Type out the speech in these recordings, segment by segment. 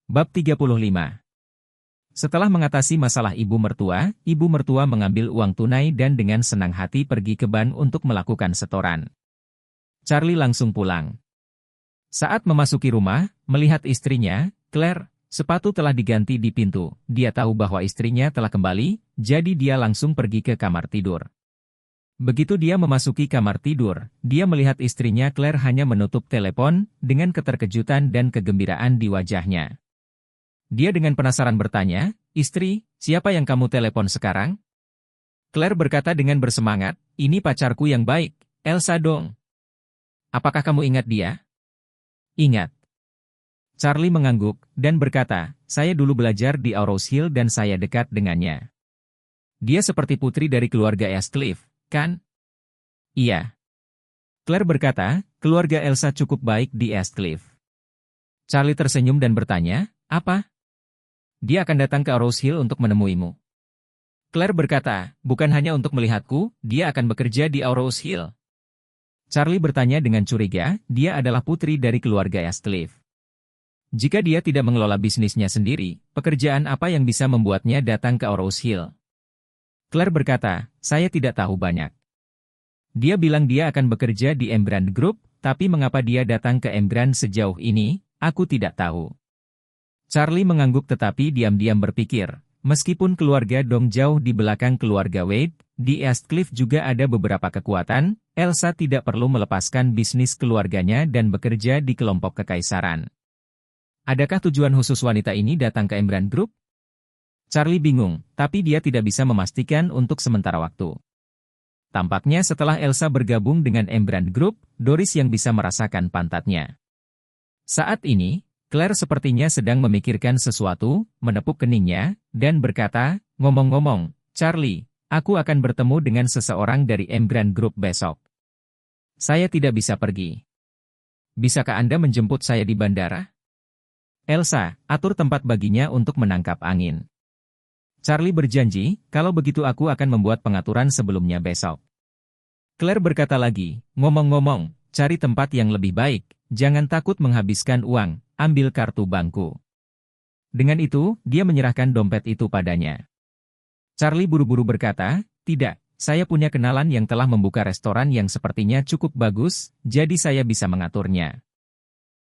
Bab 35. Setelah mengatasi masalah ibu mertua mengambil uang tunai dan dengan senang hati pergi ke bank untuk melakukan setoran. Charlie langsung pulang. Saat memasuki rumah, melihat istrinya, Claire, sepatu telah diganti di pintu. Dia tahu bahwa istrinya telah kembali, jadi dia langsung pergi ke kamar tidur. Begitu dia memasuki kamar tidur, dia melihat istrinya Claire hanya menutup telepon, dengan keterkejutan dan kegembiraan di wajahnya. Dia dengan penasaran bertanya, "Istri, siapa yang kamu telepon sekarang?" Claire berkata dengan bersemangat, "Ini pacarku yang baik, Elsa dong. Apakah kamu ingat dia?" "Ingat." Charlie mengangguk, dan berkata, "Saya dulu belajar di Aurous Hill dan saya dekat dengannya. Dia seperti putri dari keluarga Eastcliff, kan?" "Iya." Claire berkata, "Keluarga Elsa cukup baik di Eastcliff." Charlie tersenyum dan bertanya, "Apa?" "Dia akan datang ke Aurous Hill untuk menemuimu." Claire berkata, "Bukan hanya untuk melihatku, dia akan bekerja di Aurous Hill." Charlie bertanya dengan curiga, dia adalah putri dari keluarga Eastcliff. Jika dia tidak mengelola bisnisnya sendiri, pekerjaan apa yang bisa membuatnya datang ke Aurous Hill? Claire berkata, "Saya tidak tahu banyak. Dia bilang dia akan bekerja di Embrand Group, tapi mengapa dia datang ke Embrand sejauh ini, aku tidak tahu." Charlie mengangguk tetapi diam-diam berpikir, meskipun keluarga Dong jauh di belakang keluarga Wade, di Eastcliff juga ada beberapa kekuatan, Elsa tidak perlu melepaskan bisnis keluarganya dan bekerja di kelompok kekaisaran. Adakah tujuan khusus wanita ini datang ke Embrand Group? Charlie bingung, tapi dia tidak bisa memastikan untuk sementara waktu. Tampaknya setelah Elsa bergabung dengan Embrand Group, Doris yang bisa merasakan pantatnya. Saat ini, Claire sepertinya sedang memikirkan sesuatu, menepuk keningnya, dan berkata, "Ngomong-ngomong, Charlie, aku akan bertemu dengan seseorang dari Embrand Group besok. Saya tidak bisa pergi. Bisakah Anda menjemput saya di bandara?" "Elsa, atur tempat baginya untuk menangkap angin." Charlie berjanji, "Kalau begitu aku akan membuat pengaturan sebelumnya besok." Claire berkata lagi, "Ngomong-ngomong, cari tempat yang lebih baik, jangan takut menghabiskan uang. Ambil kartu bankku." Dengan itu, dia menyerahkan dompet itu padanya. Charlie buru-buru berkata, "Tidak, saya punya kenalan yang telah membuka restoran yang sepertinya cukup bagus, jadi saya bisa mengaturnya."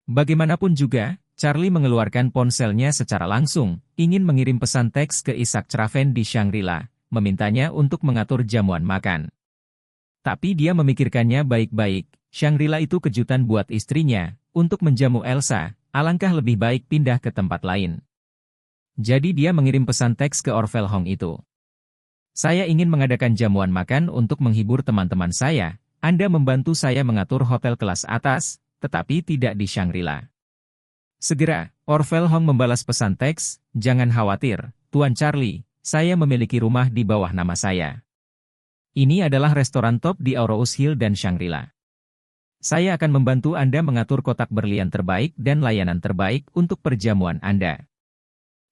Bagaimanapun juga, Charlie mengeluarkan ponselnya secara langsung, ingin mengirim pesan teks ke Isaac Traven di Shangri-La, memintanya untuk mengatur jamuan makan. Tapi dia memikirkannya baik-baik, Shangri-La itu kejutan buat istrinya, untuk menjamu Elsa. Alangkah lebih baik pindah ke tempat lain. Jadi dia mengirim pesan teks ke Orville Hong itu. "Saya ingin mengadakan jamuan makan untuk menghibur teman-teman saya. Anda membantu saya mengatur hotel kelas atas, tetapi tidak di Shangri-La." Segera, Orville Hong membalas pesan teks, "Jangan khawatir, Tuan Charlie, saya memiliki rumah di bawah nama saya. Ini adalah restoran top di Aurous Hill dan Shangri-La. Saya akan membantu Anda mengatur kotak berlian terbaik dan layanan terbaik untuk perjamuan Anda."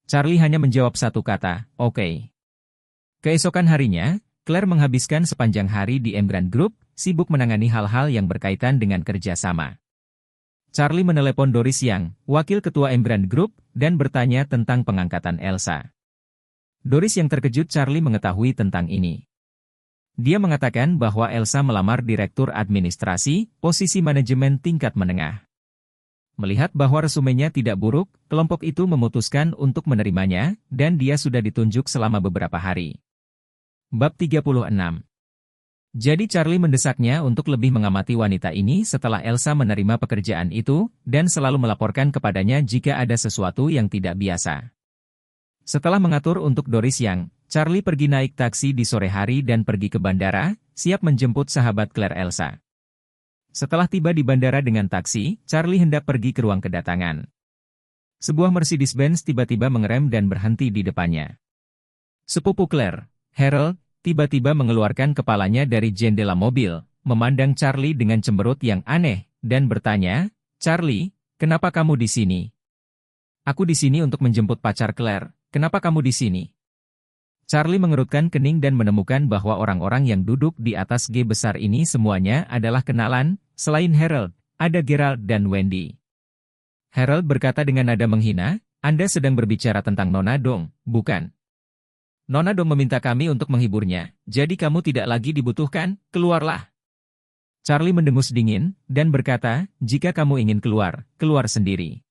Charlie hanya menjawab satu kata, "Oke." Keesokan harinya, Claire menghabiskan sepanjang hari di Embrand Group, sibuk menangani hal-hal yang berkaitan dengan kerjasama. Charlie menelepon Doris Yang, wakil ketua Embrand Group, dan bertanya tentang pengangkatan Elsa. Doris yang terkejut Charlie mengetahui tentang ini. Dia mengatakan bahwa Elsa melamar direktur administrasi, posisi manajemen tingkat menengah. Melihat bahwa resumenya tidak buruk, kelompok itu memutuskan untuk menerimanya, dan dia sudah ditunjuk selama beberapa hari. Bab 36. Jadi Charlie mendesaknya untuk lebih mengamati wanita ini setelah Elsa menerima pekerjaan itu, dan selalu melaporkan kepadanya jika ada sesuatu yang tidak biasa. Setelah mengatur untuk Doris Yang, Charlie pergi naik taksi di sore hari dan pergi ke bandara, siap menjemput sahabat Claire Elsa. Setelah tiba di bandara dengan taksi, Charlie hendak pergi ke ruang kedatangan. Sebuah Mercedes-Benz tiba-tiba mengerem dan berhenti di depannya. Sepupu Claire, Harold, tiba-tiba mengeluarkan kepalanya dari jendela mobil, memandang Charlie dengan cemberut yang aneh, dan bertanya, "Charlie, kenapa kamu di sini?" "Aku di sini untuk menjemput pacar Claire, kenapa kamu di sini?" Charlie mengerutkan kening dan menemukan bahwa orang-orang yang duduk di atas G besar ini semuanya adalah kenalan, selain Harold, ada Gerald dan Wendy. Harold berkata dengan nada menghina, Anda sedang berbicara tentang Nona Dong, bukan? Nona Dong meminta kami untuk menghiburnya, jadi kamu tidak lagi dibutuhkan, keluarlah. Charlie mendengus dingin, dan berkata, jika kamu ingin keluar, keluar sendiri.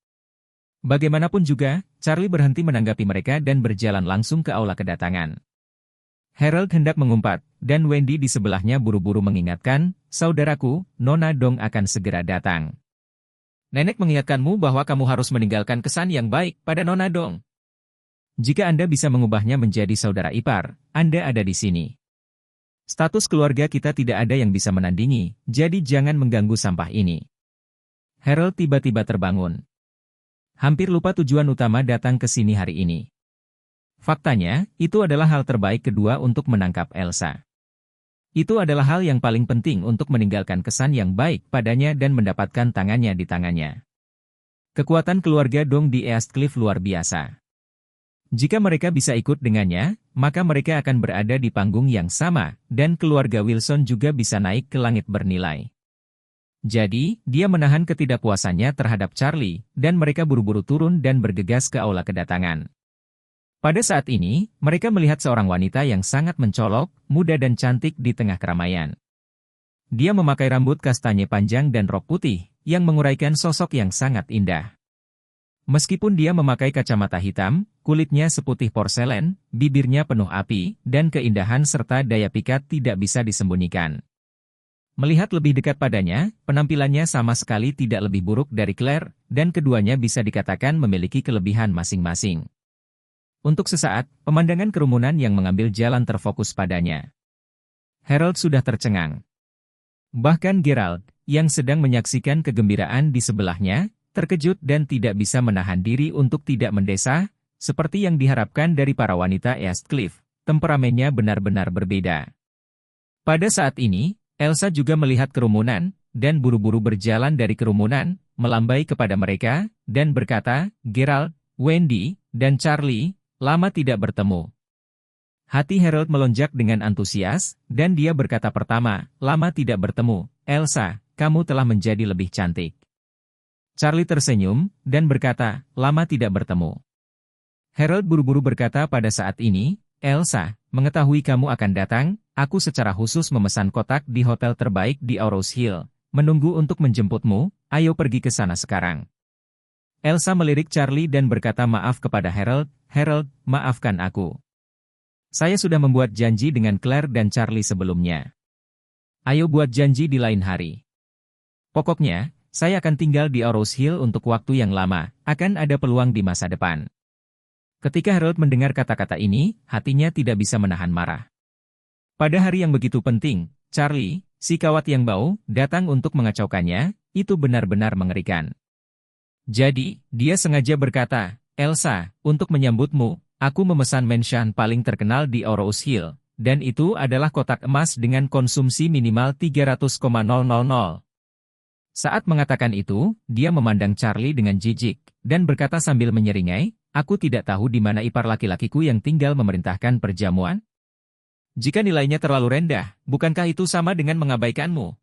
Bagaimanapun juga, Charlie berhenti menanggapi mereka dan berjalan langsung ke aula kedatangan. Harold hendak mengumpat, dan Wendy di sebelahnya buru-buru mengingatkan, saudaraku, Nona Dong akan segera datang. Nenek mengingatkanmu bahwa kamu harus meninggalkan kesan yang baik pada Nona Dong. Jika Anda bisa mengubahnya menjadi saudara ipar, Anda ada di sini. Status keluarga kita tidak ada yang bisa menandingi, jadi jangan mengganggu sampah ini. Harold tiba-tiba terbangun. Hampir lupa tujuan utama datang ke sini hari ini. Faktanya, itu adalah hal terbaik kedua untuk menangkap Elsa. Itu adalah hal yang paling penting untuk meninggalkan kesan yang baik padanya dan mendapatkan tangannya di tangannya. Kekuatan keluarga Dong di Eastcliff luar biasa. Jika mereka bisa ikut dengannya, maka mereka akan berada di panggung yang sama, dan keluarga Wilson juga bisa naik ke langit bernilai. Jadi, dia menahan ketidakpuasannya terhadap Charlie, dan mereka buru-buru turun dan bergegas ke aula kedatangan. Pada saat ini, mereka melihat seorang wanita yang sangat mencolok, muda dan cantik di tengah keramaian. Dia memakai rambut kastanye panjang dan rok putih, yang menguraikan sosok yang sangat indah. Meskipun dia memakai kacamata hitam, kulitnya seputih porselen, bibirnya penuh api, dan keindahan serta daya pikat tidak bisa disembunyikan. Melihat lebih dekat padanya, penampilannya sama sekali tidak lebih buruk dari Claire, dan keduanya bisa dikatakan memiliki kelebihan masing-masing. Untuk sesaat, pemandangan kerumunan yang mengambil jalan terfokus padanya. Harold sudah tercengang. Bahkan Gerald, yang sedang menyaksikan kegembiraan di sebelahnya, terkejut dan tidak bisa menahan diri untuk tidak mendesah, seperti yang diharapkan dari para wanita Eastcliff. Temperamennya benar-benar berbeda. Pada saat ini, Elsa juga melihat kerumunan, dan buru-buru berjalan dari kerumunan, melambai kepada mereka, dan berkata, Gerald, Wendy, dan Charlie, lama tidak bertemu. Hati Harold melonjak dengan antusias, dan dia berkata pertama, lama tidak bertemu, Elsa, kamu telah menjadi lebih cantik. Charlie tersenyum, dan berkata, lama tidak bertemu. Harold buru-buru berkata pada saat ini, Elsa, mengetahui kamu akan datang, aku secara khusus memesan kotak di hotel terbaik di Aurous Hill, menunggu untuk menjemputmu, ayo pergi ke sana sekarang. Elsa melirik Charlie dan berkata maaf kepada Harold, Harold, maafkan aku. Saya sudah membuat janji dengan Claire dan Charlie sebelumnya. Ayo buat janji di lain hari. Pokoknya, saya akan tinggal di Aurous Hill untuk waktu yang lama, akan ada peluang di masa depan. Ketika Harold mendengar kata-kata ini, hatinya tidak bisa menahan marah. Pada hari yang begitu penting, Charlie, si kawat yang bau, datang untuk mengacaukannya, itu benar-benar mengerikan. Jadi, dia sengaja berkata, Elsa, untuk menyambutmu, aku memesan mansion paling terkenal di Aurous Hill, dan itu adalah kotak emas dengan konsumsi minimal 300,000. Saat mengatakan itu, dia memandang Charlie dengan jijik, dan berkata sambil menyeringai, aku tidak tahu di mana ipar laki-lakiku yang tinggal memerintahkan perjamuan. Jika nilainya terlalu rendah, bukankah itu sama dengan mengabaikanmu?